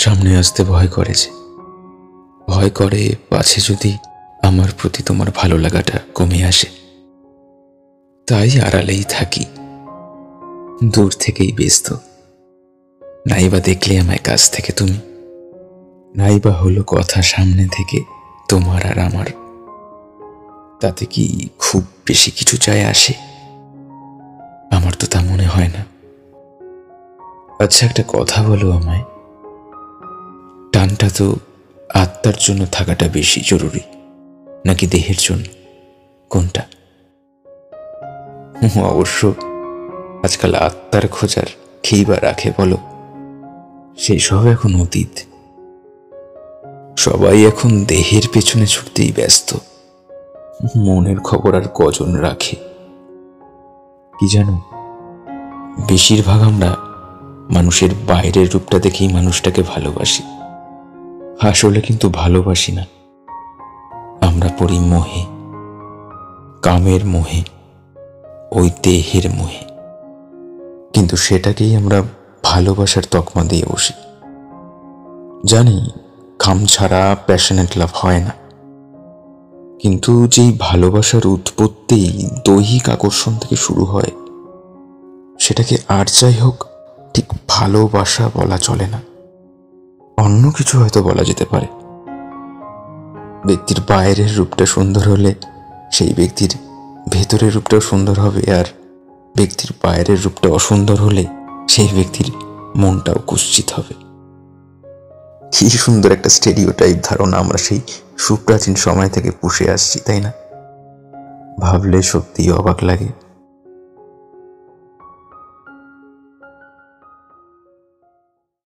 সামনে আসতে ভয় করে যে, ভয় করে পাছে যদি আমার প্রতি তোমার ভালো লাগাটা কমে আসে। তাই আড়ালেই থাকি, দূর থেকেই ব্যস্ত। নাইবা দেখলে আমায় কাছ থেকে তুমি, নাইবা হলো কথা সামনে থেকে তোমার আর আমার। তাতে কি খুব বেশি কিছু যায় আসে? আমার তো তা মনে হয় না। আচ্ছা, একটা কথা বলো আমায়, টানটা তো আত্মার জন্য থাকাটা বেশি জরুরি নাকি দেহের জন্য, কোনটা? অবশ্য আজকাল আত্মার খোঁজার খেই বা রাখে বলো, সেই সব এখন অতীত। সবাই এখন দেহের পেছনে ছুটতেই ব্যস্ত। মনের খবর আর কজন রাখে? কি জানো, বেশিরভাগ আমরা মানুষের বাইরের রূপটা দেখেই মানুষটাকে ভালোবাসি। আসলে কিন্তু ভালোবাসি না, আমরা পড়ি মোহে, কামের মোহে, ওই দেহের মোহে। কিন্তু সেটাকেই আমরা ভালোবাসার তকমা দিয়ে বসি। জানি কাম ছাড়া প্যাশনেট লাভ হয় না, কিন্তু যেই ভালোবাসার উৎপত্তি দৈহিক আকর্ষণ থেকে শুরু হয়, সেটাকে আর যাই হোক ঠিক ভালোবাসা বলা চলে না। অন্য কিছু হয়তো বলা যেতে পারে। ব্যক্তির বাইরের রূপটা সুন্দর হলে সেই ব্যক্তির ভেতরের রূপটাও সুন্দর হবে, আর ব্যক্তির বাইরের রূপটা অসুন্দর হলে সেই ব্যক্তির মনটাও কুৎসিত হবে। কি সুন্দর একটা স্টেরিওটাইপ ধারণা আমরা সেই সুপ্রাচীন সময় থেকে পুষে আসছি, তাই না? ভাবলে সত্যিই অবাক লাগে।